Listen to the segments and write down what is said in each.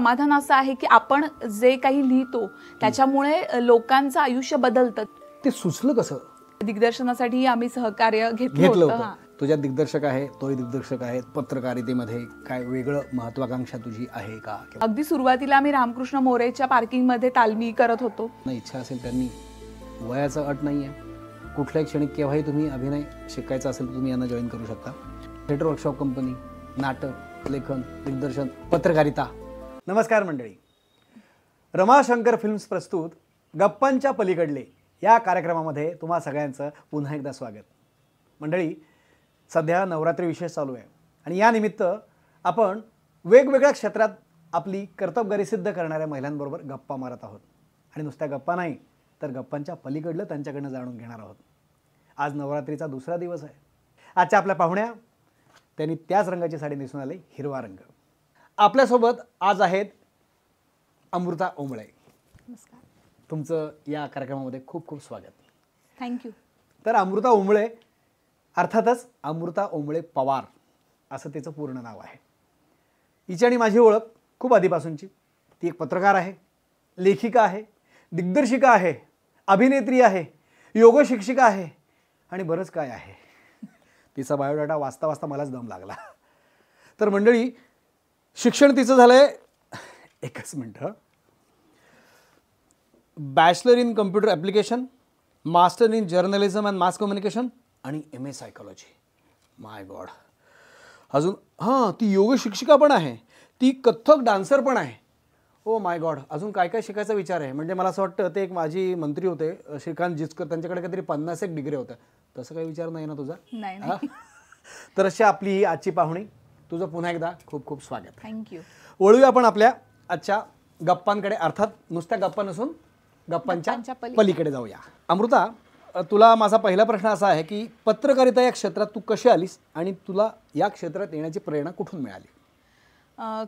समाधान असं आहे की आपण जे काही लिहितो त्याच्यामुळे लोकांचं आयुष्य बदलतं. ते सुचलं कसं? दिग्दर्शनासाठी आम्ही सहकार्य घेतलं होतं. तुझ्या दिग्दर्शक आहे, तोही दिग्दर्शक आहे. पत्रकारितेमध्ये काय वेगळं महत्वाकांक्षा तुझी आहे का? अगदी सुरुवातीला आम्ही रामकृष्ण मोरेच्या पार्किंगमध्ये तालमी करत होतो. इच्छा असेल त्यांनी, वयाचं अट नाही आहे, कुठल्याही क्षणी केव्हाही तुम्ही अभिनय शिकायचा असेल तर तुम्ही यांना जॉईन करू शकता. थिएटर वर्कशॉप कंपनी, नाटक, लेखन, दिग्दर्शन, पत्रकारिता. नमस्कार मंडळी. रमाशंकर फिल्म्स प्रस्तुत गप्पांच्या पलीकडले या कार्यक्रमामध्ये तुम्हा सगळ्यांचं पुन्हा एकदा स्वागत. मंडळी, सध्या नवरात्री विशेष चालू आहे आणि या निमित्त आपण वेगवेगळ्या क्षेत्रात आपली कर्तबगारी सिद्ध करणाऱ्या महिलांबरोबर गप्पा मारत आहोत. आणि नुसत्या गप्पा नाही तर गप्पांच्या पलीकडलं त्यांच्याकडनं जाणून घेणार आहोत. आज नवरात्रीचा दुसरा दिवस आहे. आजच्या आपल्या पाहुण्या, त्यांनी त्याच रंगाची साडी नेसून आले, हिरवा रंग. आपल्यासोबत आज आहेत अमृता ओंबळे. नमस्कार. तुमचं या कार्यक्रमामध्ये खूप खूप स्वागत. थँक्यू. तर अमृता ओंबळे अर्थातच अमृता ओंबळे पवार असं तिचं पूर्ण नाव आहे. हिची आणि माझी ओळख खूप आधीपासूनची. ती एक पत्रकार आहे, लेखिका आहे, दिग्दर्शिका आहे, अभिनेत्री आहे, योग शिक्षिका आहे आणि बरंच काय आहे. तिचा बायोडाटा वाचता वाचता मलाच दम लागला. तर मंडळी, शिक्षण तिचं झालंय, एकच मिनटं, bachelor in computer application, master in journalism and mass communication आणि MA सायकोलॉजी. माय गॉड. अजून ती योग शिक्षिका पण आहे, ती कथ्थक डान्सर पण आहे. Oh my God. अजून काय काय शिकायचा विचार आहे. म्हणजे मला असं वाटतं ते एक माजी मंत्री होते श्रीकांत जिचकर, त्यांच्याकडे काहीतरी 50 डिग्री होत्या. तसं काही विचार नाही ना तुझा? नाही. तर अशी आपली ही आजची पाहुणी. तुझं पुन्हा एकदा खूप खूप स्वागत. थँक्यू. वळूया आपण आपल्या आजच्या गप्पांकडे. अर्थात नुसत्या गप्पा नसून गप्पांच्या पलीकडे जाऊया. अमृता, तुला माझा पहिला प्रश्न असा आहे की पत्रकारिता या क्षेत्रात तू कशी आलीस आणि तुला या क्षेत्रात येण्याची प्रेरणा कुठून मिळाली?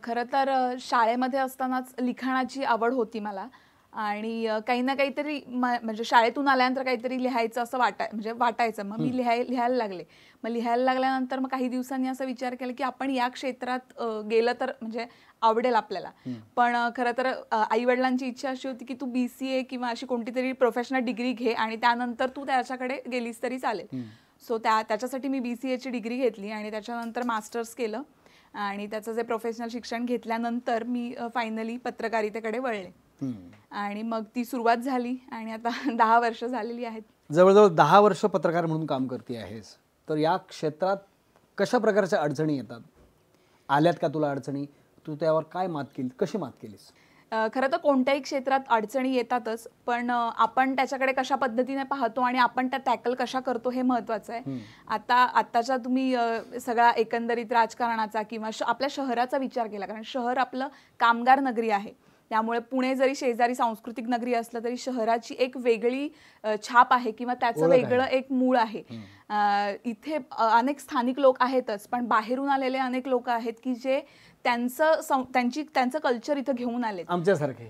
खरं तर शाळेमध्ये असतानाच लिखाणाची आवड होती मला आणि काही ना काहीतरी म्हणजे शाळेतून आल्यानंतर काहीतरी लिहायचं असं वाटायचं. मग मी लिहायला लागले. मग लिहायला लागल्यानंतर मग काही दिवसांनी असा विचार केला की आपण या क्षेत्रात गेलं तर म्हणजे आवडेल आपल्याला. पण खरं तर आईवडिलांची इच्छा अशी होती की तू BCA किंवा अशी कोणती तरी प्रोफेशनल डिग्री घे आणि त्यानंतर तू त्याच्याकडे गेलीस तरी चालेल. सो त्याच्यासाठी मी BCAची डिग्री घेतली आणि त्याच्यानंतर मास्टर्स केलं आणि त्याचं जे प्रोफेशनल शिक्षण घेतल्यानंतर मी फायनली पत्रकारितेकडे वळले आणि मग ती सुरुवात झाली आणि आता 10 वर्ष झालेली आहेत. जवळजवळ 10 वर्ष पत्रकार म्हणून काम करते आहेस. तर या क्षेत्रात कशा प्रकारच्या अडचणी येतात? आल्यात का तुला अडचणी? तू त्यावर काय मात केली, कशी मात केलीस? खरं तर कोणत्याही क्षेत्रात अडचणी येतातच, पण आपण त्याच्याकडे कशा पद्धतीने पाहतो आणि आपण त्या टॅकल कशा करतो हे महत्त्वाचं आहे. आत्ताच्या तुम्ही सगळा एकंदरीत राजकारणाचा किंवा आपल्या शहराचा विचार केला, कारण शहर आपलं कामगार नगरी आहे. त्यामुळे पुणे जरी शेजारी सांस्कृतिक नगरी असलं तरी शहराची एक वेगळी छाप आहे किंवा त्याचं वेगळं एक मूळ आहे. इथे अनेक स्थानिक लोक आहेतच, पण बाहेरून आलेले अनेक लोक आहेत की जे त्यांचं कल्चर इथं घेऊन आले आमच्यासारखे.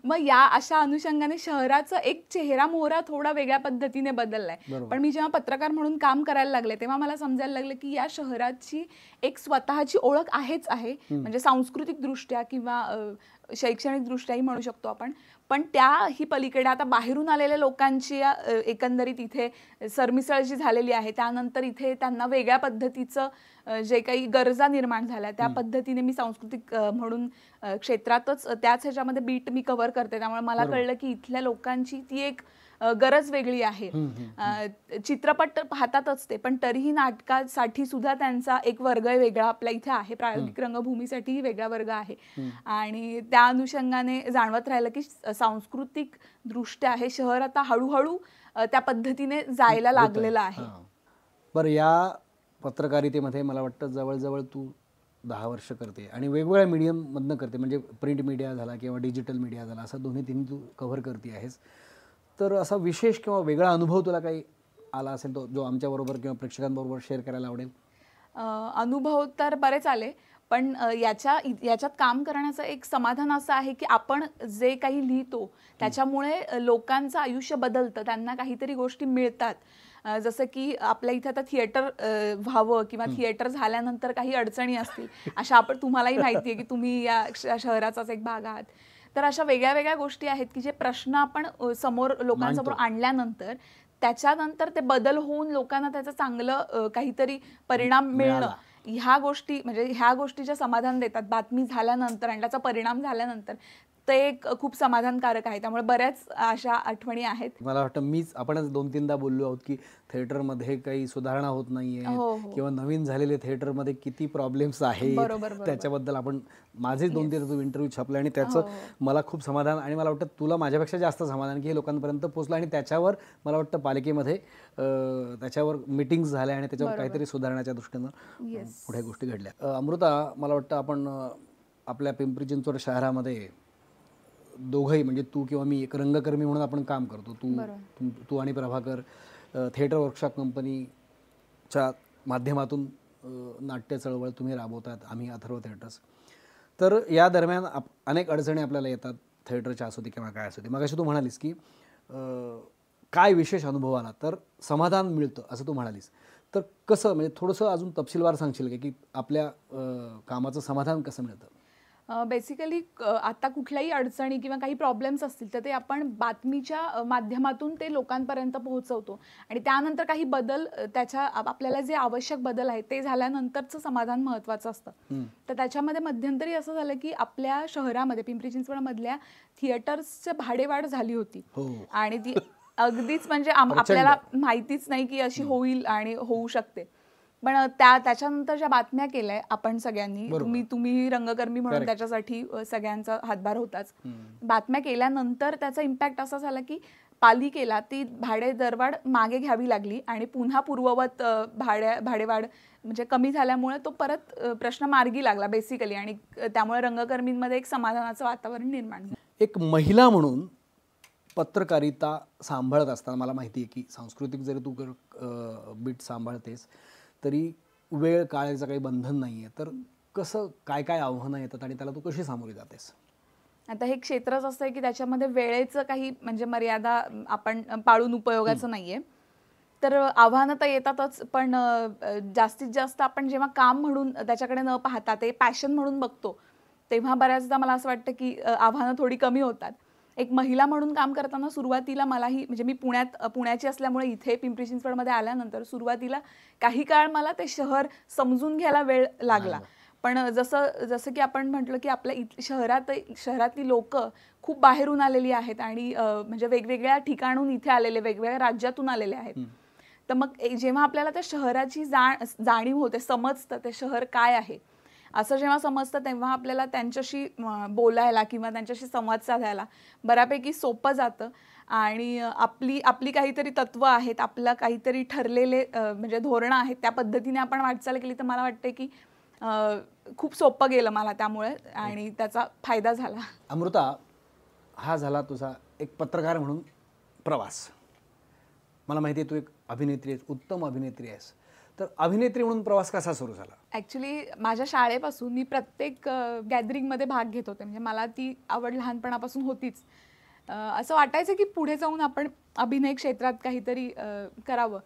मग या अशा अनुषंगाने शहराचा एक चेहरा मोहरा थोडा वेगळ्या पद्धतीने बदललाय. पण मी जेव्हा पत्रकार म्हणून काम करायला लागले तेव्हा मला समजायला लागलं की या शहराची एक स्वतःची ओळख आहेच आहे. म्हणजे सांस्कृतिक दृष्ट्या किंवा शैक्षणिक दृष्ट्याही म्हणू शकतो आपण. पण त्याही पलीकडे आता बाहेरून आलेल्या लोकांची एकंदरीत इथे सरमिसळ जी झालेली आहे, त्यानंतर इथे त्यांना वेगळ्या पद्धतीचं जे काही गरजा निर्माण झाल्या त्या पद्धतीने मी सांस्कृतिक म्हणून क्षेत्रातच त्याच ह्याच्यामध्ये बीट मी कव्हर करते. त्यामुळे मला कळलं की इथल्या लोकांची ती एक गरज वेगळी आहे. चित्रपट पाहतातच ते, पण तरीही नाटकासाठी सुद्धा त्यांचा एक वर्ग वेगळा आपल्या इथे आहे. प्रायोगिक रंगभूमीसाठीही वेगळा वर्ग आहे आणि त्या अनुषंगाने जाणवत राहिलं की सांस्कृतिक दृष्ट्या हे शहर आता हळूहळू त्या पद्धतीने जायला लागलेलं आहे. बरं, या पत्रकारितेमध्ये मला वाटतं जवळजवळ तू 10 वर्ष करते आणि वेगवेगळ्या मीडियममधनं करते. म्हणजे प्रिंट मीडिया झाला किंवा डिजिटल मीडिया झाला, असं दोन्ही तिन्ही तू कव्हर करते आहेस. तर असा विशेष किंवा वेगळा अनुभव तुला काही आला असेल तो जो आमच्याबरोबर किंवा प्रेक्षकांबरोबर शेअर करायला आवडेल? अनुभव तर बरेच आले, पण याच्यात काम करण्याचं एक समाधान असं आहे की आपण जे काही लिहितो त्याच्यामुळे लोकांचं आयुष्य बदलतं, त्यांना काहीतरी गोष्टी मिळतात. जसं की आपल्या इथे आता थिएटर व्हावं किंवा थिएटर झाल्यानंतर काही अडचणी असतील, अशा तुम्हालाही माहिती आहे की तुम्ही या शहराचाच एक भाग आहात. तर अशा वेगळ्या वेगळ्या गोष्टी आहेत की जे प्रश्न आपण समोर लोकांसमोर आणल्यानंतर त्याच्यानंतर ते बदल होऊन लोकांना त्याचं चांगलं काहीतरी परिणाम मिळणं, ह्या गोष्टी म्हणजे ह्या गोष्टीच्या समाधान देतात बातमी झाल्यानंतर आणि त्याचा परिणाम झाल्यानंतर. ते एक खूप समाधानकारक आहे. त्यामुळे बऱ्याच अशा आठवणी आहेत. मला वाटतं आपणच 2-3दा बोललो आहोत की थिएटरमध्ये काही सुधारणा होत नाहीये किंवा नवीन झालेले थिएटरमध्ये किती प्रॉब्लेम्स आहेत त्याच्याबद्दल आपण माझे 2-3 इंटरव्ह्यू छापले आणि त्याचं मला खूप समाधान आणि मला वाटतं तुला माझ्यापेक्षा जास्त समाधान की हे लोकांपर्यंत पोहोचलं आणि त्याच्यावर मला वाटतं पालिकेमध्ये त्याच्यावर मीटिंग्स झाल्या आणि त्याच्यावर काहीतरी सुधारण्याच्या दृष्टीनं पुढे गोष्टी घडल्या. अमृता, मला वाटतं आपण आपल्या पिंपरी चिंचवड शहरामध्ये दोघंही म्हणजे तू किंवा मी एक रंगकर्मी म्हणून आपण काम करतो. तू आणि प्रभाकर थिएटर वर्कशॉप कंपनीच्या माध्यमातून नाट्य चळवळ तुम्ही राबवतात, आम्ही अथर्व थिएटर्स. तर या दरम्यान अनेक अडचणी आपल्याला येतात, थिएटरच्या असू दे किंवा काय असू दे. मगाशी तू म्हणालीस की काय विशेष अनुभव आला तर समाधान मिळतं असं तू म्हणालीस. तर कसं म्हणजे थोडंसं अजून तपशीलवार सांगशील का की आपल्या कामाचं समाधान कसं मिळतं? बेसिकली आता कुठल्याही अडचणी किंवा काही प्रॉब्लेम्स असतील तर ते आपण बातमीच्या माध्यमातून ते लोकांपर्यंत पोहोचवतो आणि त्यानंतर काही बदल त्याच्या आपल्याला जे आवश्यक बदल आहेत ते झाल्यानंतरचं समाधान महत्त्वाचं असतं. तर त्याच्यामध्ये मध्यंतरी असं झालं की आपल्या शहरामध्ये पिंपरी चिंचवडमधल्या थिएटर्सची भाडेवाढ झाली होती आणि ती अगदीच म्हणजे आपल्याला माहितीच नाही की अशी होईल आणि होऊ शकते. पण त्याच्यानंतर ज्या बातम्या केल्या आपण सगळ्यांनी, तुम्ही रंगकर्मी म्हणून त्याच्यासाठी सगळ्यांचा हातभार होताच. बातम्या केल्यानंतर त्याचा इम्पॅक्ट असा झाला की पालिकेला ती भाडे दरवाढ मागे घ्यावी लागली आणि पुन्हा पूर्ववत भाडेवाढ म्हणजे कमी झाल्यामुळे तो परत प्रश्न मार्गी लागला बेसिकली आणि त्यामुळे रंगकर्मींमध्ये एक समाधानाचं वातावरण निर्माण झालं. एक महिला म्हणून पत्रकारिता सांभाळत असताना मला माहिती आहे की सांस्कृतिक जरी तू बीट सांभाळतेस तरी वेळ काळाचं काही बंधन नाही आहे. तर कसं काय काय आव्हानं येतात आणि त्याला तू कशी सामोरी जातेस? आता हे क्षेत्रच असं आहे की त्याच्यामध्ये वेळेचं काही म्हणजे मर्यादा आपण पाळून उपयोगाचं नाहीये. तर आव्हानं तर येतातच, पण जास्तीत जास्त आपण जेव्हा काम म्हणून त्याच्याकडे न पाहता ते पॅशन म्हणून बघतो तेव्हा बऱ्याचदा मला असं वाटतं की आव्हानं थोडी कमी होतात. एक महिला म्हणून काम करताना सुरुवातीला मलाही म्हणजे मी पुण्याची असल्यामुळे इथे पिंपरी चिंचवडमध्ये आल्यानंतर सुरुवातीला काही काळ मला ते शहर समजून घ्यायला वेळ लागला. पण जसं की आपण म्हटलं की आपल्या शहरातली लोक खूप बाहेरून आलेली आहेत आणि म्हणजे वेगवेगळ्या ठिकाणून इथे आलेले, वेगवेगळ्या राज्यातून आलेले आहेत. तर मग जेव्हा आपल्याला त्या शहराची जाणीव होते, समजतं ते शहर काय आहे असं जेव्हा समजतं तेव्हा आपल्याला त्यांच्याशी बोलायला किंवा त्यांच्याशी संवाद साधायला बऱ्यापैकी सोपं जातं आणि आपली काहीतरी तत्त्व आहेत, आपलं काहीतरी ठरलेले म्हणजे धोरणं आहेत, त्या पद्धतीने आपण वाटचाल केली तर मला वाटते की खूप सोपं गेलं मला त्यामुळे आणि त्याचा फायदा झाला. अमृता, हा झाला तुझा एक पत्रकार म्हणून प्रवास. मला माहिती आहे तू एक अभिनेत्री आहेस, उत्तम अभिनेत्री आहेस. तर अभिनेत्री म्हणून प्रवास कसा सुरू झाला? ॲक्च्युली माझ्या शाळेपासून मी प्रत्येक गॅदरिंगमध्ये भाग घेत होते. म्हणजे मला ती आवड लहानपणापासून होतीच. असं वाटायचं की पुढे जाऊन आपण अभिनय क्षेत्रात काहीतरी करावं.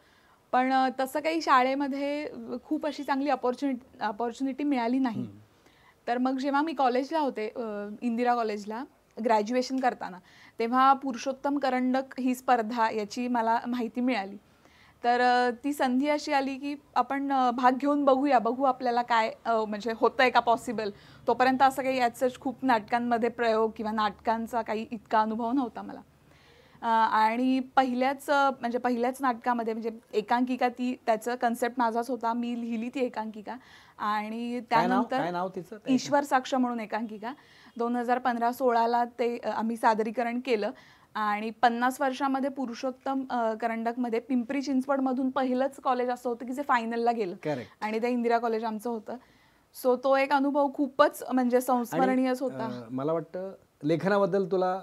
पण तसं काही शाळेमध्ये खूप अशी चांगली अपॉर्च्युनिटी मिळाली नाही. तर मग जेव्हा मी कॉलेजला होते, इंदिरा कॉलेजला ग्रॅज्युएशन करताना, तेव्हा पुरुषोत्तम करंडक ही स्पर्धा याची मला माहिती मिळाली. तर ती संधी अशी आली की आपण भाग घेऊन बघू आपल्याला काय म्हणजे होतंय का पॉसिबल. तोपर्यंत असं काही याच खूप नाटकांमध्ये प्रयोग किंवा नाटकांचा काही इतका अनुभव नव्हता मला. आणि पहिल्याच नाटकामध्ये म्हणजे एकांकिका, त्याचं कन्सेप्ट माझाच होता, मी लिहिली ती एकांकिका. आणि त्यानंतर ईश्वर साक्ष म्हणून एकांकिका 2015-16 ते आम्ही सादरीकरण केलं आणि 50 वर्षामध्ये पुरुषोत्तम करंडकमध्ये पिंपरी चिंचवडमधून पहिलंच कॉलेज असं होतं की जे फायनलला गेलं आणि ते इंदिरा कॉलेज आमचं होतं. सो तो एक अनुभव खूपच म्हणजे संस्मरणीयच होता. मला वाटतं लेखनाबद्दल तुला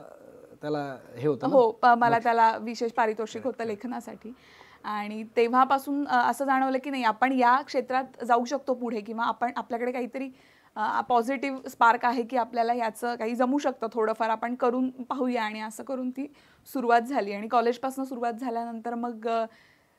त्याला हे होतं? हो, मला त्याला विशेष पारितोषिक होतं लेखनासाठी आणि तेव्हापासून असं जाणवलं की नाही, आपण या क्षेत्रात जाऊ शकतो पुढे किंवा आपल्याकडे काहीतरी पॉझिटिव्ह स्पार्क आहे की आपल्याला याचं काही जमू शकतं थोडंफार, आपण करून पाहूया. आणि असं करून ती सुरुवात झाली आणि कॉलेजपासून सुरुवात झाल्यानंतर मग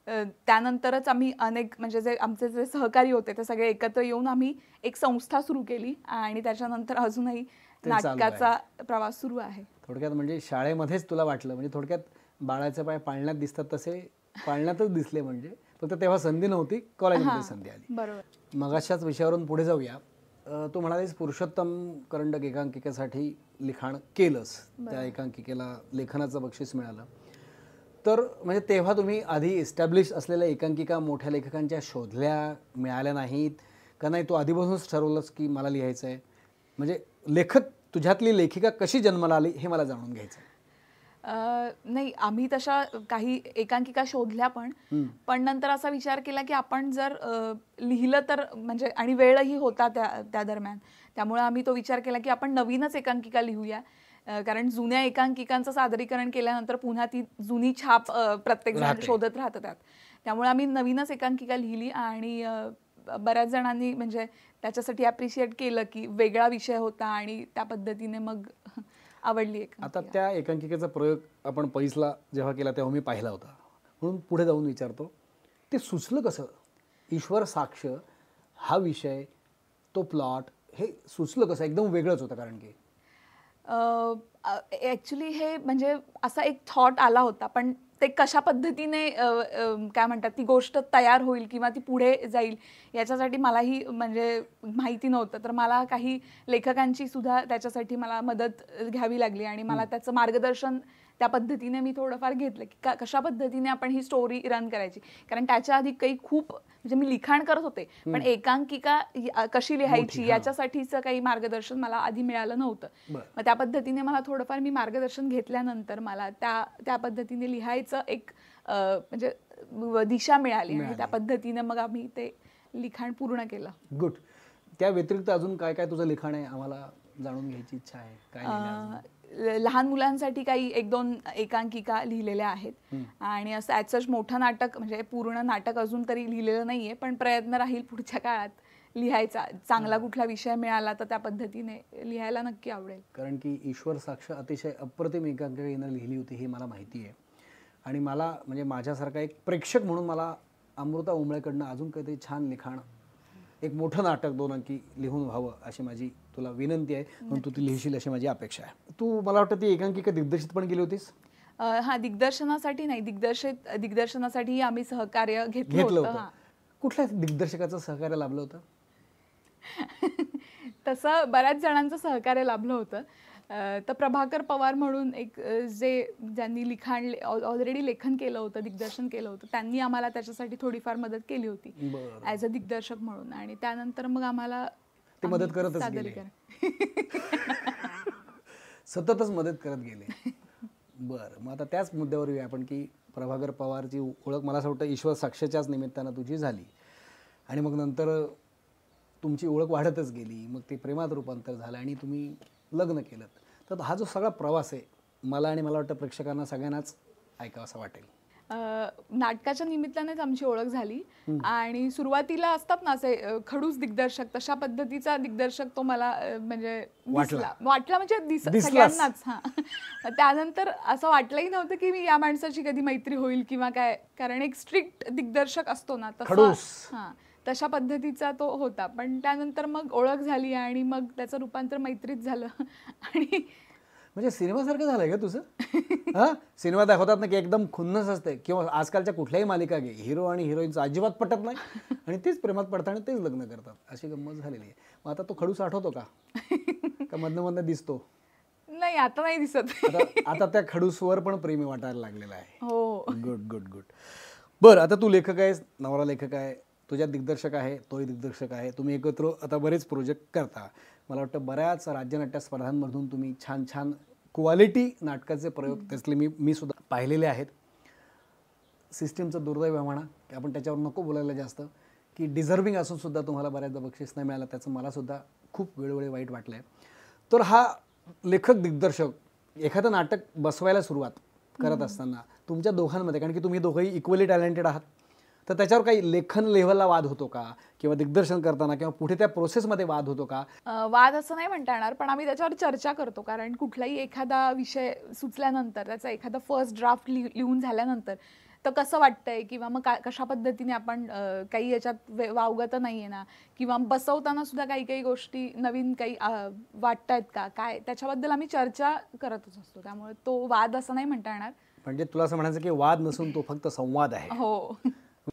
त्यानंतरच आम्ही अनेक म्हणजे जे आमचे जे सहकारी होते ते सगळे एकत्र येऊन आम्ही एक संस्था सुरू केली आणि त्याच्यानंतर अजूनही ते चालू आहे. नाटकाचा प्रवास सुरू आहे. थोडक्यात म्हणजे शाळेमध्येच तुला वाटलं, म्हणजे थोडक्यात बाळाचे पाय पाळण्यात दिसतात तसे पाळण्यातच दिसले, म्हणजे फक्त तेव्हा संधी नव्हती, कॉलेजमध्ये संधी आली. बरोबर. मगाशाच विषयावरून पुढे जाऊया. तू म्हणालीस पुरुषोत्तम करंडक एकांकिकेसाठी लिखाण केलंस, त्या एकांकिकेला लेखनाचं बक्षीस मिळालं. तर म्हणजे तेव्हा तुम्ही आधी इस्टॅब्लिश असलेल्या एकांकिका मोठ्या लेखकांच्या शोधल्या, मिळाल्या नाहीत का? नाही, तू आधीपासूनच ठरवलंस की मला लिहायचं आहे? म्हणजे लेखक, तुझ्यातली लेखिका कशी जन्माला आली हे मला जाणून घ्यायचं आहे. नाही, आम्ही तशा काही एकांकिका शोधल्या पण नंतर असा विचार केला की आपण जर लिहिलं तर म्हणजे, आणि वेळही होता त्या दरम्यान, त्यामुळे आम्ही तो विचार केला की आपण नवीनच एकांकिका लिहूया. कारण जुन्या एकांकिकांचं सादरीकरण केल्यानंतर पुन्हा ती जुनी छाप प्रत्येक जण शोधत राहतं त्यात. त्यामुळे आम्ही नवीनच एकांकिका लिहिली आणि बऱ्याच जणांनी म्हणजे त्याच्यासाठी ॲप्रिशिएट केलं की वेगळा विषय होता आणि त्या पद्धतीने मग आवडली एकांकिका. आता त्या एकांकिकेचा प्रयोग आपण पैसला जेव्हा केला तेव्हा मी पाहिला होता, म्हणून पुढे जाऊन विचारतो, ते सुचलं कसं? ईश्वर साक्ष हा विषय, तो प्लॉट, हे सुचलं कसं? एकदम वेगळंच होतं कारण की ॲक्च्युली हे म्हणजे असा एक थॉट आला होता, पण ते कशा पद्धतीने काय म्हणतात ती गोष्ट तयार होईल किंवा ती पुढे जाईल याच्यासाठी मलाही म्हणजे माहिती नव्हतं. तर मला काही लेखकांची सुद्धा त्याच्यासाठी मला मदत घ्यावी लागली आणि मला त्याचं मार्गदर्शन त्या पद्धतीने मी थोडंफार घेतलं की कशा पद्धतीने आपण ही स्टोरी रन करायची. कारण त्याच्या आधी काही खूप म्हणजे मी लिखाण करत होते, पण एकांकिका कशी लिहायची याच्यासाठीचं काही मार्गदर्शन मला आधी मिळालं नव्हतं. मग त्या पद्धतीने मला थोडंफार मी मार्गदर्शन घेतल्यानंतर मला त्या पद्धतीने लिहायचं एक म्हणजे दिशा मिळाली आणि त्या पद्धतीने मग आम्ही ते लिखाण पूर्ण केलं. गुड. त्या व्यतिरिक्त अजून काय काय तुझं लिखाण आहे, आम्हाला जाणून घ्यायची इच्छा आहे. काय लहान मुलांसाठी काही 1-2 एकांकिका लिहिलेल्या आहेत आणि असं ॲज मोठं नाटक म्हणजे पूर्ण नाटक अजून तरी लिहिलेलं नाहीये, पण प्रयत्न राहील पुढच्या काळात लिहायचा. चांगला कुठला विषय मिळाला तर त्या पद्धतीने लिहायला नक्की आवडेल. कारण की ईश्वर साक्ष अतिशय अप्रतिम एकांकिका हिनं लिहिली होती हे मला माहिती आहे. आणि मला म्हणजे माझ्यासारखा एक प्रेक्षक म्हणून मला अमृता उंबळेकडनं अजून काहीतरी छान लिखाण, एक मोठं नाटक 2 अंकी लिहून व्हावं अशी माझी तुला विनंती आहे. म्हणून तू ती लिहिशील अशी माझी अपेक्षा आहे. तू मला वाटतं ती एकांकिका दिग्दर्शित पण केली होतीस? हा, दिग्दर्शनासाठी नाही, दिग्दर्शनासाठी आम्ही सहकार्य घेतलं होतं. कुठल्या दिग्दर्शकाचं सहकार्य लाभलं होतं? तसं बऱ्याच जणांचं सहकार्य लाभलं होतं. तर प्रभाकर पवार म्हणून एक ज्यांनी ऑलरेडी लेखन केलं होतं, दिग्दर्शन केलं होतं, त्यांनी आम्हाला त्याच्यासाठी थोडीफार मदत केली होती ॲज अ दिग्दर्शक म्हणून. आणि त्यानंतर मग आम्हाला ते मदत करतच गेले, सततच मदत करत गेले. बरं, मग आता त्याच मुद्द्यावर येऊया आपण की प्रभाकर पवारची ओळख मला असं वाटतं ईश्वर साक्षच्याच निमित्तानं तुझी झाली आणि मग नंतर तुमची ओळख वाढतच गेली, मग ते प्रेमात रूपांतर झालं आणि तुम्ही लग्न केलं. तर हा जो सगळा प्रवास आहे मला वाटतं प्रेक्षकांना सगळ्यांनाच ऐकावंसं वाटेल. नाटकाच्या निमित्तानेच आमची ओळख झाली आणि सुरुवातीला असतात ना असे खडूस दिग्दर्शक, तशा पद्धतीचा दिग्दर्शक तो मला म्हणजे वाटला म्हणजे सगळ्यांनाच. त्यानंतर असं वाटलंही नव्हतं की मी या माणसाची कधी मैत्री होईल किंवा काय, कारण एक स्ट्रिक्ट दिग्दर्शक असतो ना तसा, तशा पद्धतीचा तो होता. पण त्यानंतर मग ओळख झाली आणि मग त्याचं रूपांतर मैत्रीत झालं. आणि म्हणजे सिनेमासारखं झालंय का तुझं? हा, सिनेमा दाखवतात ना की एकदम खुन्नस असते, किंवा आजकालच्या कुठल्याही मालिका घे, हिरो आणि हिरोईनचं अजिबात पटत नाही आणि तेच प्रेमात पडताना तेच लग्न करतात, अशी गंमत झालेली आहे. मग आता तो खडूस आठवतो का मधनं दिसतो? नाही, आता नाही दिसत. आता त्या खडूसवर पण प्रेमी वाटायला लागलेला आहे. हो. Good good good. बरं, आता तू लेखक आहेस, नवरा लेखक आहे, तुझ्यात दिग्दर्शक आहे, तोही दिग्दर्शक आहे, तुम्ही एकत्र आता बरेच प्रोजेक्ट करता. मला वाटतं बऱ्याच राज्यनाट्य स्पर्धांमधून तुम्ही छान छान क्वालिटी नाटकाचे प्रयोग त्यातले मी सुद्धा पाहिलेले आहेत. सिस्टीमचं दुर्दैव म्हणा की आपण त्याच्यावर नको बोलायला जास्त, की डिझर्विंग असून सुद्धा तुम्हाला बऱ्याचदा बक्षीस नाही मिळालं, त्याचं मला सुद्धा खूप वेळोवेळी वाईट वाटलं आहे. तर हा लेखक दिग्दर्शक एखादं नाटक बसवायला सुरुवात करत असताना तुमच्या दोघांमध्ये, कारण की तुम्ही दोघंही इक्वली टॅलेंटेड आहात, तर त्याच्यावर काही लेखन लेव्हलला वाद होतो का, किंवा दिग्दर्शन करताना किंवा पुढे त्या प्रोसेसमध्ये वाद होतो का? वाद असं नाही म्हणता येणार, पण आम्ही त्याच्यावर चर्चा करतो. कारण कुठलाही एखादा विषय सुचल्यानंतर, त्याचा एखादा फर्स्ट ड्राफ्ट लिहून झाल्यानंतर तर कसं वाटतंय किंवा मग कशा पद्धतीने आपण काही याच्यात वावगं तर नाहीये ना, किंवा बसवताना सुद्धा काही काही गोष्टी नवीन काही वाटतायत का काय, त्याच्याबद्दल आम्ही चर्चा करतच असतो. त्यामुळे तो वाद असं नाही म्हणता येणार. म्हणजे तुला असं म्हणायचं की वाद नसून तो फक्त संवाद आहे. हो.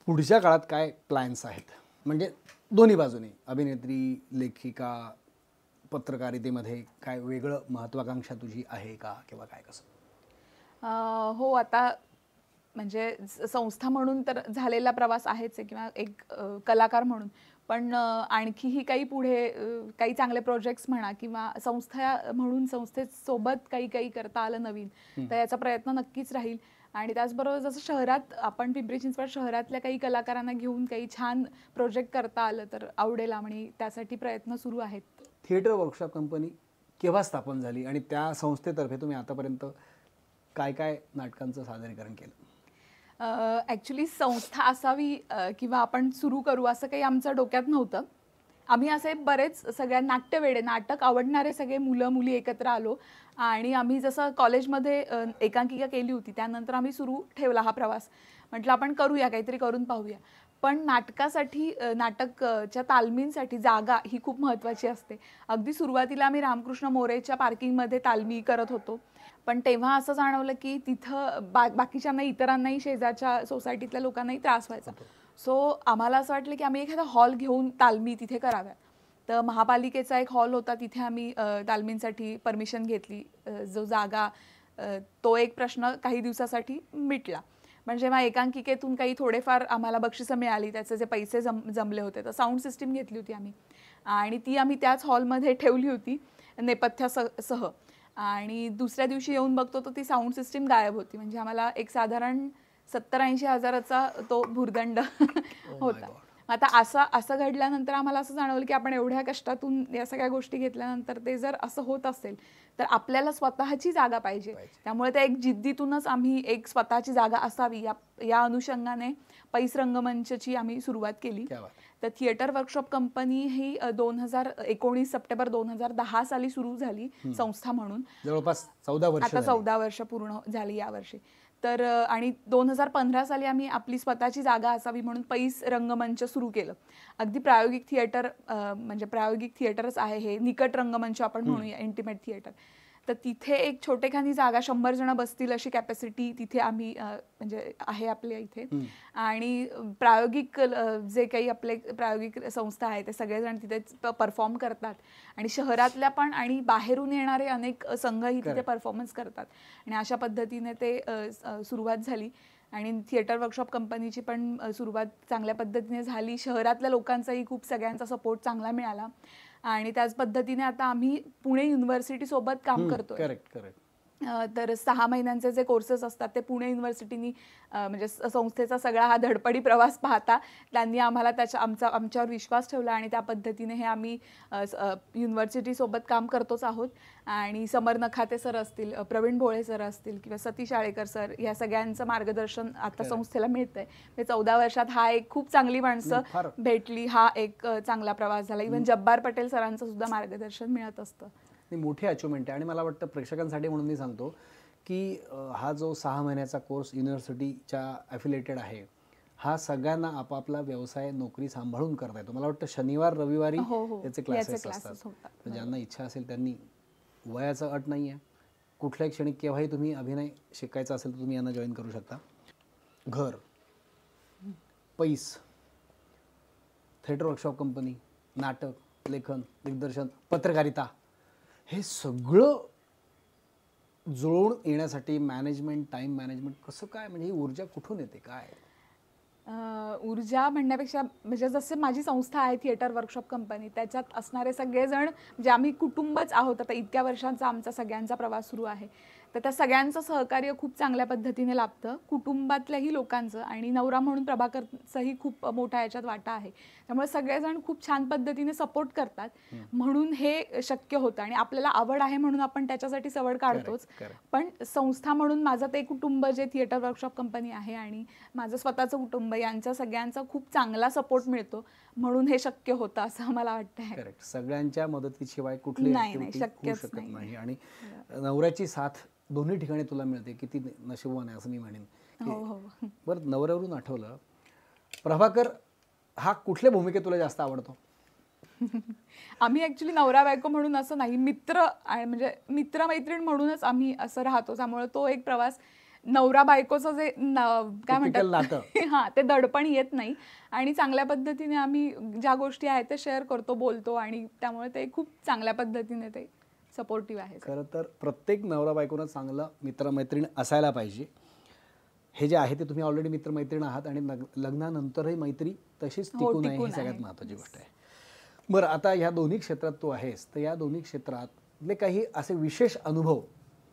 पुढच्या काळात काय प्लॅन्स आहेत, म्हणजे दोन्ही बाजूने, अभिनेत्री, लेखिका, पत्रकारितेमध्ये काय वेगळं महत्वाकांक्षा तुझी आहे का, किंवा काय कसं? हो, आता म्हणजे संस्था म्हणून तर झालेला प्रवास आहेच आहे, किंवा एक कलाकार म्हणून. पण आणखीही काही पुढे काही चांगले प्रोजेक्ट्स म्हणा, किंवा संस्था म्हणून संस्थेसोबत काही काही करता आलं नवीन, तर याचा प्रयत्न नक्कीच राहील. आणि त्याचबरोबर जसं शहरात आपण पिंपरी चिंचवड शहरातल्या काही कलाकारांना घेऊन काही छान प्रोजेक्ट करता आलं तर आवडेल, आणि त्यासाठी प्रयत्न सुरू आहेत. थिएटर वर्कशॉप कंपनी केव्हा स्थापन झाली आणि त्या संस्थेतर्फे तुम्ही आतापर्यंत काय काय नाटकांचं सादरीकरण केलं? ॲक्च्युली संस्था असावी किंवा आपण सुरू करू असं काही आमचं डोक्यात नव्हतं. आम्ही असे बरेच सगळ्या नाट्यवेडे, नाटक आवडणारे सगळे मुलं मुली एकत्र आलो, आणि आम्ही जसं कॉलेजमध्ये एकांकिका केली होती, त्यानंतर आम्ही सुरू ठेवला हा प्रवास. म्हटलं आपण करूया, काहीतरी करून पाहूया. पण नाटकासाठी नाटकच्या तालमींसाठी जागा ही खूप महत्त्वाची असते. अगदी सुरुवातीला आम्ही रामकृष्ण मोरेच्या पार्किंगमध्ये तालमी करत होतो. पण तेव्हा असं जाणवलं की तिथं बाकीच्यांना, इतरांनाही, शेजारच्या सोसायटीतल्या लोकांनाही त्रास व्हायचा. सो आम्हाला असं वाटलं की आम्ही एखादा हॉल घेऊन तालमी तिथे कराव्या. तर महापालिकेचा एक हॉल होता, तिथे आम्ही तालमींसाठी परमिशन घेतली. जो जागा, तो एक प्रश्न काही दिवसासाठी मिटला. म्हणजे जेव्हा एकांकिकेतून काही थोडेफार आम्हाला बक्षिसं मिळाली, त्याचे जे पैसे जमले होते, तर साऊंड सिस्टीम घेतली होती आम्ही, आणि ती आम्ही त्याच हॉलमध्ये ठेवली होती नेपथ्यासह. आणि दुसऱ्या दिवशी येऊन बघतो तर ती साऊंड सिस्टीम गायब होती. म्हणजे आम्हाला एक साधारण 70-80 हजाराचा तो भुर्दंड होता. आता असं घडल्यानंतर आम्हाला असं जाणवलं की आपण एवढ्या कष्टातून या सगळ्या गोष्टी घेतल्यानंतर ते जर असं होत असेल तर आपल्याला स्वतःची जागा पाहिजे. त्यामुळे त्या एक जिद्दीतूनच आम्ही एक स्वतःची जागा असावी या अनुषंगाने पैस रंगमंचची आम्ही सुरुवात केली. तर थिएटर वर्कशॉप कंपनी ही 2019 सप्टेंबर 2010 साली सुरू झाली संस्था म्हणून. जवळपास 14 वर्ष. आता 14 वर्ष पूर्ण झाली यावर्षी. तर आणि 2015 साली आम्ही आपली स्वतःची जागा असावी म्हणून पैस रंगमंच सुरू केलं. अगदी प्रायोगिक थिएटर, म्हणजे प्रायोगिक थिएटरच आहे हे, निकट रंगमंच आपण म्हणूया, इंटिमेट थिएटर. तर तिथे एक छोटेखानी जागा, 100 जण बसतील अशी कॅपॅसिटी तिथे आम्ही म्हणजे आहे आपल्या इथे. आणि प्रायोगिक जे काही आपले प्रायोगिक संस्था आहे ते सगळेजण तिथे परफॉर्म करतात, आणि शहरातल्या पण आणि बाहेरून येणारे अनेक संघही तिथे परफॉर्मन्स करतात. आणि अशा पद्धतीने ते सुरुवात झाली. आणि थिएटर वर्कशॉप कंपनीची पण सुरुवात चांगल्या पद्धतीने झाली. शहरातल्या लोकांचाही खूप सगळ्यांचा सपोर्ट चांगला मिळाला, आणि त्याच पद्धतीने आता आम्ही पुणे युनिव्हर्सिटी सोबत काम करतोय. करेक्ट. तर 6 महिन्यांचे जे कोर्सेस असतात ते पुणे युनिव्हर्सिटीनी, म्हणजे संस्थेचा सगळा हा धडपडी प्रवास पाहता त्यांनी आम्हाला आमच्यावर विश्वास ठेवला, आणि त्या पद्धतीने हे आम्ही युनिव्हर्सिटीसोबत काम करतोच आहोत. आणि समर नखाते सर असतील, प्रवीण भोळे सर असतील, किंवा सतीश आळेकर सर, या सगळ्यांचं मार्गदर्शन आता संस्थेला मिळतंय. 14 वर्षात हा एक खूप चांगली माणसं भेटली, हा एक चांगला प्रवास झाला. इव्हन जब्बार पटेल सरांचं सुद्धा मार्गदर्शन मिळत असतं. मोठी अचिव्हमेंट आहे. आणि मला वाटतं प्रेक्षकांसाठी म्हणून मी सांगतो की हा जो 6 महिन्याचा कोर्स युनिव्हर्सिटीच्या ॲफिलिएटेड आहे, हा सगळ्यांना आपापला व्यवसाय, नोकरी सांभाळून करता येतो. मला वाटतं शनिवार रविवारी याचे क्लासेस असतात. तर ज्यांना इच्छा असेल त्यांनी, वयाचं अट नाही आहे, कुठल्याही क्षणी केव्हाही तुम्ही अभिनय शिकायचा असेल तर तुम्ही यांना जॉईन करू शकता. घर, पैस, थिएटर वर्कशॉप कंपनी, नाटक, लेखन, दिग्दर्शन, पत्रकारिता, हे सगळं जुळवून येण्यासाठी मॅनेजमेंट, टाईम मॅनेजमेंट कसं काय, म्हणजे ही ऊर्जा कुठून येते, काय? ऊर्जा म्हणण्यापेक्षा, म्हणजे जसे माझी संस्था आहे थिएटर वर्कशॉप कंपनी, त्याच्यात असणारे सगळेजण, म्हणजे आम्ही कुटुंबच आहोत. आता इतक्या वर्षांचा आमचा सगळ्यांचा प्रवास सुरू आहे, तर त्या सगळ्यांचं सहकार्य खूप चांगल्या पद्धतीने लाभतं, कुटुंबातल्याही लोकांचं. आणि नवरा म्हणून प्रभाकरचाही खूप मोठा याच्यात वाटा आहे. त्यामुळे सगळेजण खूप छान पद्धतीने सपोर्ट करतात, म्हणून हे शक्य होतं. आणि आपल्याला आवड आहे म्हणून आपण त्याच्यासाठी सवड काढतोच. पण संस्था म्हणून माझं ते कुटुंब जे थिएटर वर्कशॉप कंपनी आहे आणि माझं स्वतःचं कुटुंब, यांचा सगळ्यांचा खूप चांगला सपोर्ट मिळतो, म्हणून हे शक्य होतं असं मला वाटतं. करेक्ट. सगळ्यांच्या मदतीशिवाय कुठली शक्यच नाही. आणि नवऱ्याची साथ दोन्ही ठिकाणी तुला मिळते, किती नशीबवान आहे असं मी म्हणेन. बरं, नवऱ्यावरून आठवलं, प्रभाकर हा कुठल्या भूमिकेत तुला जास्त आवडतो? आम्ही ऍक्च्युली नवरा बायको म्हणून असं नाही, मित्र, म्हणजे मित्रमैत्रीण म्हणूनच आम्ही असं राहतो. त्यामुळे तो एक प्रवास नवरा बायकोचं जे काय म्हणतात हा, ते दडपण येत नाही आणि चांगल्या पद्धतीने आम्ही ज्या गोष्टी आहेत ते शेअर करतो, बोलतो, आणि त्यामुळे ते खूप चांगल्या पद्धतीने ते सपोर्टिव्ह आहे. खरं तर प्रत्येक नवरा बायकोनं चांगला मित्रमैत्रीण असायला पाहिजे. हे जे आहे ते तुम्ही ऑलरेडी मित्रमैत्रीण आहात आणि लग्नानंतरही मैत्री तशीच टिकून आहे, ही सगळ्यात महत्त्वाची गोष्ट आहे. बरं, आता ह्या दोन्ही क्षेत्रात तू आहेस, तर या दोन्ही क्षेत्रातले काही असे विशेष अनुभव,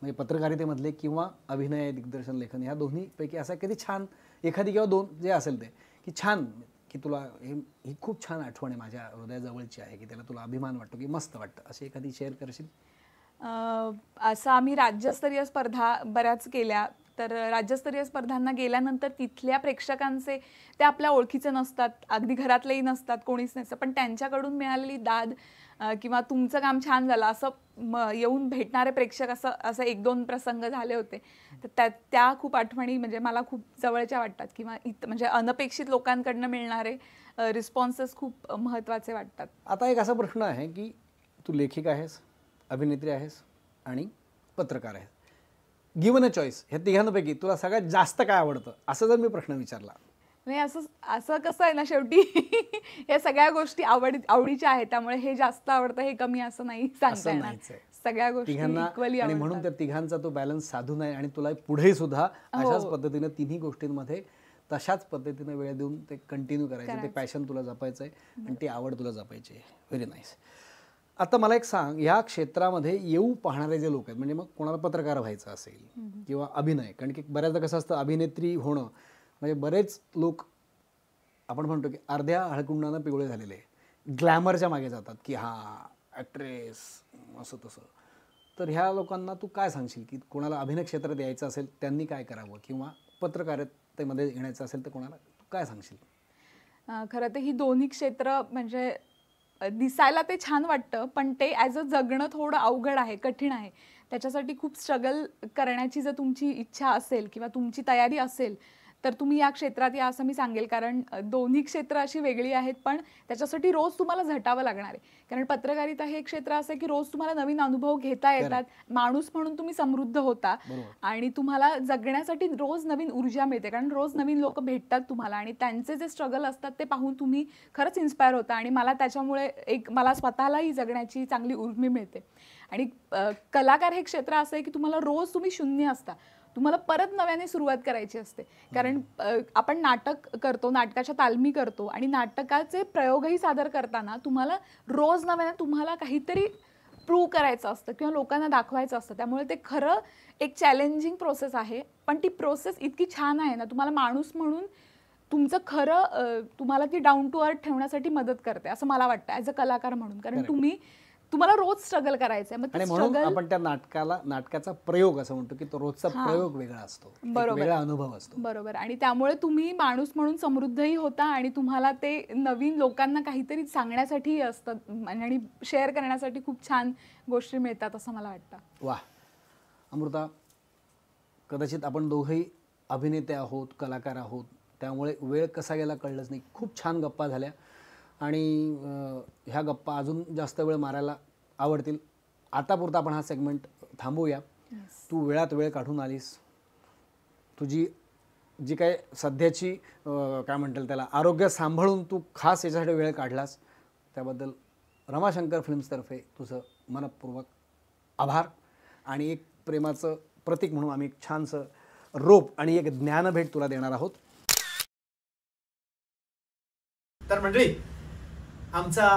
म्हणजे पत्रकारितेमधले किंवा अभिनय, दिग्दर्शन, लेखन, ह्या दोन्हीपैकी असा कधी छान एखादी किंवा दोन जे असेल ते, की छान, की तुला ही खूप छान आठवण आहे, माझ्या हृदयाजवळची आहे, की त्याला तुला अभिमान वाटतो, की मस्त वाटतं, अशी एखादी शेअर करशील? असं आम्ही राज्यस्तरीय स्पर्धा बऱ्याच केल्या. तर राज्यस्तरीय स्पर्धांना गेल्यानंतर तिथल्या प्रेक्षकांचे, ते आपल्या ओळखीचे नसतात, अगदी घरातलेही नसतात, कोणीच नसतं, पण त्यांच्याकडून मिळालेली दाद किंवा तुमचं काम छान झालं असं येऊन भेटणारे प्रेक्षक, असं एक दोन प्रसंग झाले होते. तर त्या खूप आठवणी म्हणजे मला खूप जवळच्या वाटतात, किंवा म्हणजे अनपेक्षित लोकांकडनं मिळणारे रिस्पॉन्सेस खूप महत्त्वाचे वाटतात. आता एक असा प्रश्न आहे की तू लेखिका आहेस, अभिनेत्री आहेस आणि पत्रकार आहेस. गिव्हन अ चॉईस, ह्या तिघांपैकी तुला सगळ्यात जास्त काय आवडतं, असं जर मी प्रश्न विचारला? नाही, असं कसं आहे ना, शेवटी या सगळ्या गोष्टी आवडीच्या आहेत, त्यामुळे हे जास्त आवडतं हे कमी असं नाही सांगता येणार. सगळ्या गोष्टी इक्वली, आणि म्हणून त्या तिघांचा तो बॅलन्स साधून आहे आणि तुला पुढे सुद्धा अशाच पद्धतीने तिन्ही गोष्टींमध्ये तशाच पद्धतीने वेळ देऊन ते कंटिन्यू करायचं, ते पॅशन तुला जपायचं आहे आणि ती आवड तुला जपायची आहे. Very nice. आता मला एक सांग, ह्या क्षेत्रामध्ये येऊ पाहणारे जे लोक आहेत, म्हणजे मग कोणाला पत्रकार व्हायचं असेल किंवा अभिनय, कारण की बऱ्याचदा कसं असतं, अभिनेत्री होणं म्हणजे बरेच लोक आपण म्हणतो की अर्ध्या हळकुंडानं पिवळे झालेले ग्लॅमरच्या मागे जातात, की हां ॲक्ट्रेस असं तसं. तर ह्या लोकांना तू काय सांगशील, की कोणाला अभिनय क्षेत्रात यायचं असेल त्यांनी काय करावं, किंवा पत्रकारितेमध्ये येण्याचं असेल तर कोणाला तू काय सांगशील? खरं तर ही दोन्ही क्षेत्र म्हणजे दिसायला ते छान वाटतं, पण ते ॲज अ जगणं थोडं अवघड आहे, कठीण आहे. त्याच्यासाठी खूप स्ट्रगल करण्याची जर तुमची इच्छा असेल किंवा तुमची तयारी असेल तर तुम्ही या क्षेत्रात या असं मी सांगेल. कारण दोन्ही क्षेत्र अशी वेगळी आहेत, पण त्याच्यासाठी रोज तुम्हाला झटावं लागणार आहे. कारण पत्रकारिता हे एक क्षेत्र असं आहे की रोज तुम्हाला नवीन अनुभव घेता येतात, माणूस म्हणून तुम्ही समृद्ध होता आणि तुम्हाला जगण्यासाठी रोज नवीन ऊर्जा मिळते, कारण रोज नवीन लोक भेटतात तुम्हाला आणि त्यांचे जे स्ट्रगल असतात ते पाहून तुम्ही खरंच इन्स्पायर होता. आणि मला त्याच्यामुळे मला स्वतःलाही जगण्याची चांगली उर्मी मिळते. आणि कलाकार हे क्षेत्र असं आहे की तुम्हाला रोज तुम्ही शून्य असता, तुम्हाला परत नव्याने सुरुवात करायची असते. कारण आपण नाटक करतो, नाटकाच्या तालमी करतो आणि नाटकाचे प्रयोगही सादर करताना तुम्हाला रोज नव्याने तुम्हाला काहीतरी प्रूव्ह करायचं असतं किंवा लोकांना दाखवायचं असतं. त्यामुळे ते खरं एक चॅलेंजिंग प्रोसेस आहे, पण ती प्रोसेस इतकी छान आहे ना, तुम्हाला माणूस म्हणून तुमचं खरं तुम्हाला ती डाऊन टू अर्थ ठेवण्यासाठी मदत करते असं मला वाटतं ॲज अ कलाकार म्हणून. कारण तुम्हाला रोज स्ट्रगल करायचं आहे. आणि म्हणून आपण त्या नाटकाचा प्रयोग असं म्हणतो की तो रोजचा प्रयोग वेगळा असतो, वेगळा अनुभव असतो. बरोबर. आणि त्यामुळे तुम्ही माणूस म्हणून समृद्धही होता आणि तुम्हाला ते नवीन लोकांना काहीतरी सांगण्यासाठी असतं आणि शेअर करण्यासाठी खूप छान गोष्टी मिळतात असं मला वाटतं. वा अमृता, कदाचित आपण दोघंही अभिनेते आहोत, कलाकार आहोत, त्यामुळे वेळ कसा गेला कळलंच नाही. खूप छान गप्पा झाल्या आणि ह्या गप्पा अजून जास्त वेळ मारायला आवडतील. आतापुरता आपण हा सेगमेंट थांबवूया. तू वेळात वेळ काढून आलीस, तुझी जी काय सध्याची काय म्हणतात त्याला आरोग्य सांभाळून तू खास याच्यासाठी वेळ काढलास, त्याबद्दल रमाशंकर फिल्म्सतर्फे तुझं मनपूर्वक आभार. आणि एक प्रेमाचं प्रतीक म्हणून आम्ही एक छानसं रोप आणि एक ज्ञानभेट तुला देणार आहोत. तर मंडळी, आमचा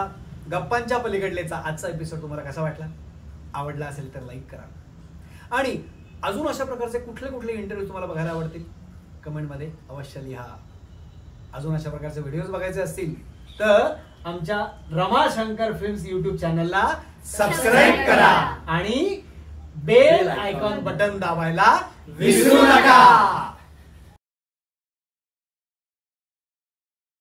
गप्पांच्या पलीकडलेचा आजचा एपिसोड तुम्हाला कसा वाटला? आवडला असेल तर लाईक करा. आणि अजून अशा प्रकारचे कुठले इंटरव्ह्यू तुम्हाला बघायला आवडतील कमेंटमध्ये अवश्य लिहा. अजून अशा प्रकारचे व्हिडिओज बघायचे असतील तर आमच्या रमाशंकर फिल्म्स युट्यूब चॅनलला सबस्क्राईब करा आणि बेल आयकॉन बटन दाबायला विसरू नका.